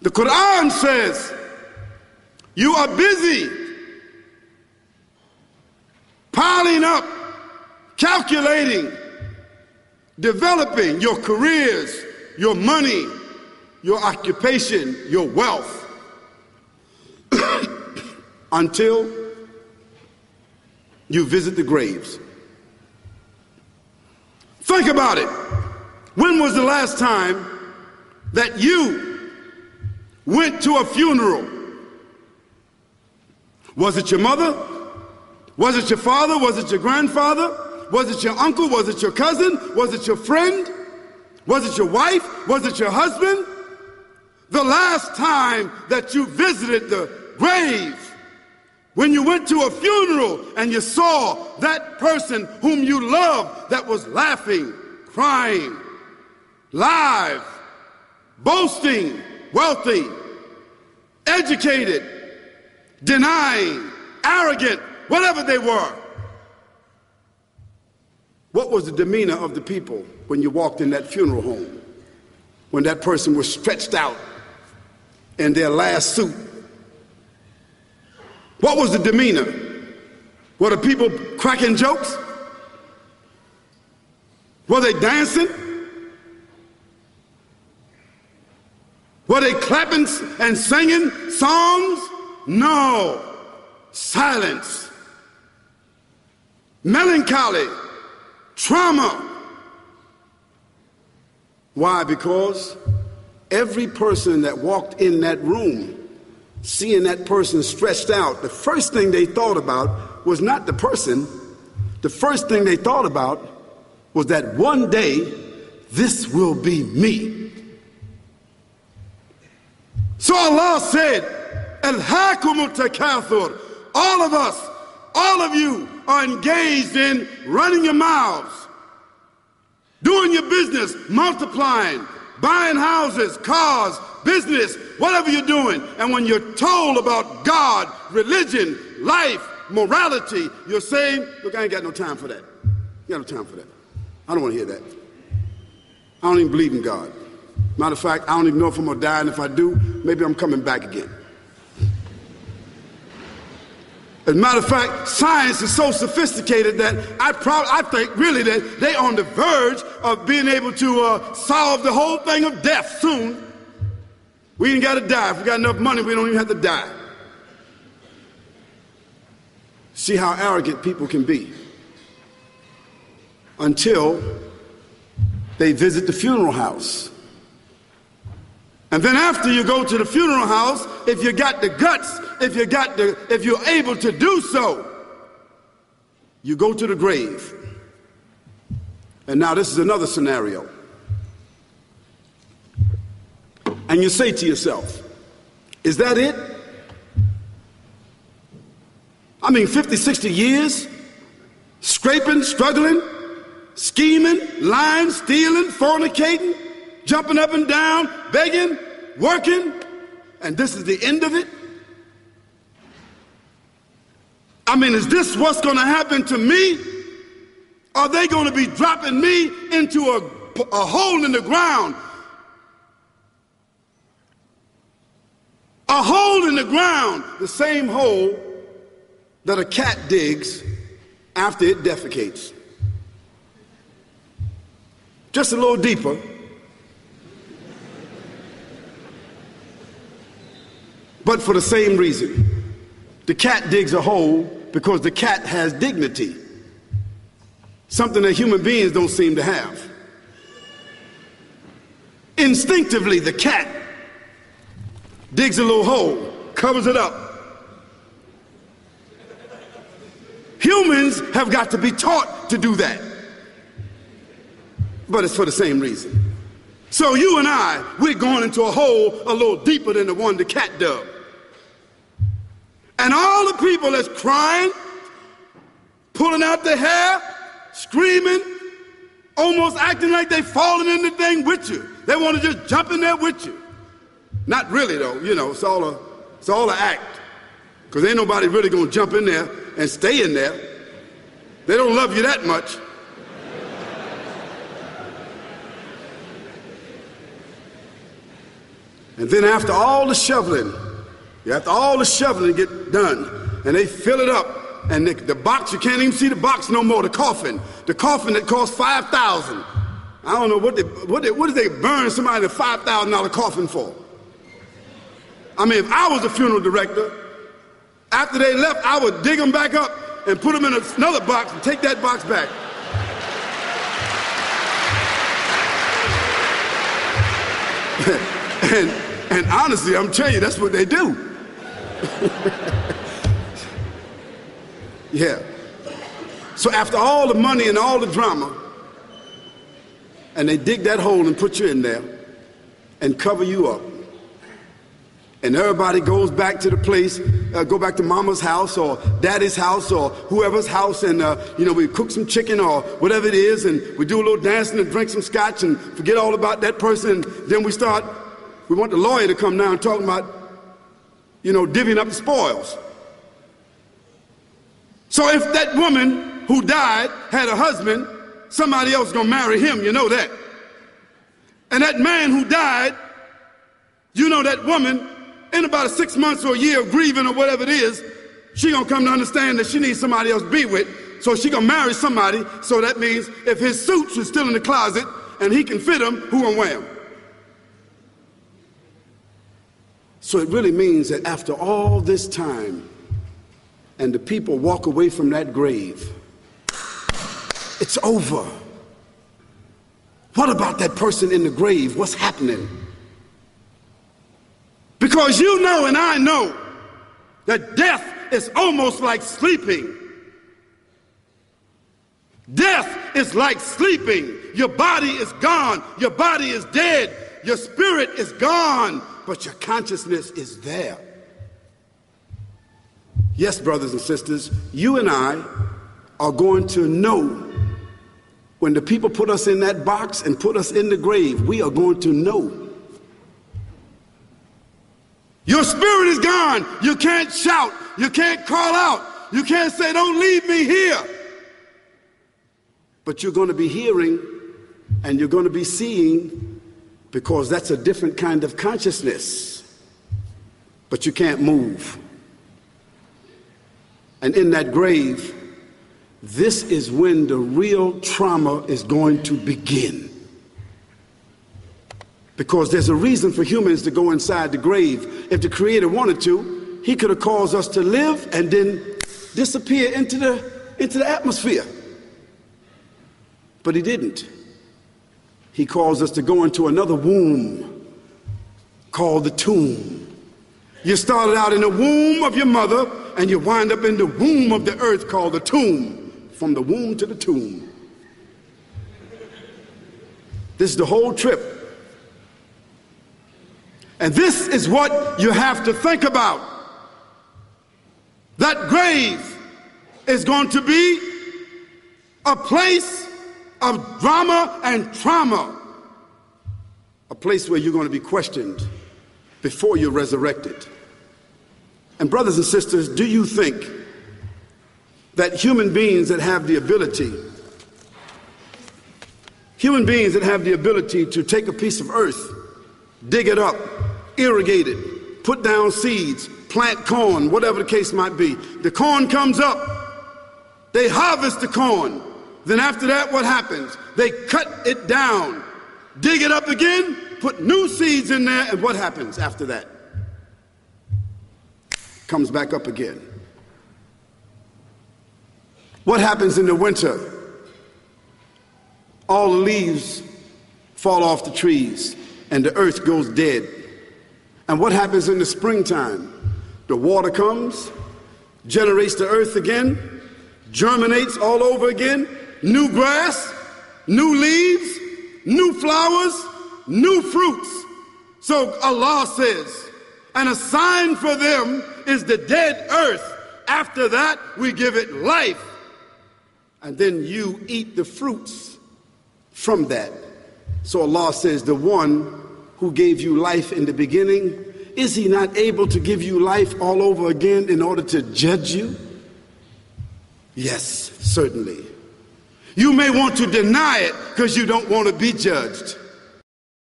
The Quran says you are busy piling up, calculating, developing your careers, your money, your occupation, your wealth, until you visit the graves. Think about it. When was the last time that you went to a funeral? Was it your mother? Was it your father? Was it your grandfather? Was it your uncle? Was it your cousin? Was it your friend? Was it your wife? Was it your husband? The last time that you visited the grave, when you went to a funeral and you saw that person whom you loved that was laughing, crying, live, boasting, wealthy, educated, denying, arrogant, whatever they were. What was the demeanor of the people when you walked in that funeral home? When that person was stretched out in their last suit? What was the demeanor? Were the people cracking jokes? Were they dancing? Were they clapping and singing songs? No. Silence. Melancholy. Trauma. Why? Because every person that walked in that room, seeing that person stretched out, the first thing they thought about was not the person. The first thing they thought about was that one day this will be me. So Allah said, Alhaakumut takathur. All of us, all of you are engaged in running your mouths, doing your business, multiplying, buying houses, cars, business, whatever you're doing. And when you're told about God, religion, life, morality, you're saying, look, I ain't got no time for that. You got no time for that. I don't want to hear that. I don't even believe in God. Matter of fact, I don't even know if I'm going to die, and if I do, maybe I'm coming back again. As a matter of fact, science is so sophisticated that I think really that they're on the verge of being able to solve the whole thing of death soon. We ain't got to die. If we got enough money, we don't even have to die. See how arrogant people can be until they visit the funeral house. And then after you go to the funeral house, if you got the guts, if you're able to do so, you go to the grave. And now this is another scenario. And you say to yourself, is that it? I mean, 50, 60 years, scraping, struggling, scheming, lying, stealing, fornicating, jumping up and down, begging, working, and this is the end of it? I mean, is this what's going to happen to me? Are they going to be dropping me into a hole in the ground? A hole in the ground, the same hole that a cat digs after it defecates. Just a little deeper. But for the same reason. The cat digs a hole because the cat has dignity. Something that human beings don't seem to have. Instinctively, the cat digs a little hole, covers it up. Humans have got to be taught to do that. But it's for the same reason. So you and I, we're going into a hole a little deeper than the one the cat dug. And all the people that's crying, pulling out their hair, screaming, almost acting like they falling in the thing with you. They want to just jump in there with you. Not really though, you know, it's all an act. Because ain't nobody really going to jump in there and stay in there. They don't love you that much. And then after all the shoveling get done, and they fill it up, and the box, you can't even see the box no more, the coffin that cost $5,000. I don't know what did they burn somebody in a $5,000 coffin for? I mean, if I was a funeral director, after they left, I would dig them back up and put them in another box and take that box back. and honestly, I'm telling you, that's what they do. Yeah. So after all the money and all the drama, and they dig that hole and put you in there and cover you up, and everybody goes back to the place, go back to mama's house or daddy's house or whoever's house, and we cook some chicken or whatever it is, and we do a little dancing and drink some scotch and forget all about that person, and then we want the lawyer to come down and talk about, divvying up the spoils. So if that woman who died had a husband, somebody else is gonna marry him, you know that. And that man who died, that woman, in about 6 months or a year of grieving or whatever it is, she gonna come to understand that she needs somebody else to be with, so she gonna marry somebody. So that means if his suits are still in the closet and he can fit them, who gonna wear them? So it really means that after all this time, and the people walk away from that grave, it's over. What about that person in the grave? What's happening? Because you know and I know that death is almost like sleeping. Death is like sleeping. Your body is gone. Your body is dead. Your spirit is gone, but your consciousness is there. Yes, brothers and sisters, you and I are going to know when the people put us in that box and put us in the grave. We are going to know. Your spirit is gone. You can't shout. You can't call out. You can't say, "Don't leave me here." But you're going to be hearing and you're going to be seeing, because that's a different kind of consciousness. But you can't move. And in that grave, this is when the real trauma is going to begin. Because there's a reason for humans to go inside the grave. If the Creator wanted to, he could have caused us to live and then disappear into the atmosphere. But he didn't. He caused us to go into another womb called the tomb. You started out in the womb of your mother, and you wind up in the womb of the earth called the tomb. From the womb to the tomb. This is the whole trip. And this is what you have to think about. That grave is going to be a place of drama and trauma. A place where you're going to be questioned before you're resurrected. And brothers and sisters, do you think that human beings that have the ability to take a piece of earth, dig it up, irrigate it, put down seeds, plant corn, whatever the case might be. The corn comes up, they harvest the corn. Then after that, what happens? They cut it down, dig it up again, put new seeds in there, and what happens after that? Comes back up again. What happens in the winter? All the leaves fall off the trees and the earth goes dead. And what happens in the springtime? The water comes, generates the earth again, germinates all over again, new grass, new leaves, new flowers, new fruits. So Allah says, and a sign for them is the dead earth. After that, we give it life. And then you eat the fruits from that. So Allah says, the one who gave you life in the beginning, is he not able to give you life all over again in order to judge you? Yes, certainly. You may want to deny it because you don't want to be judged.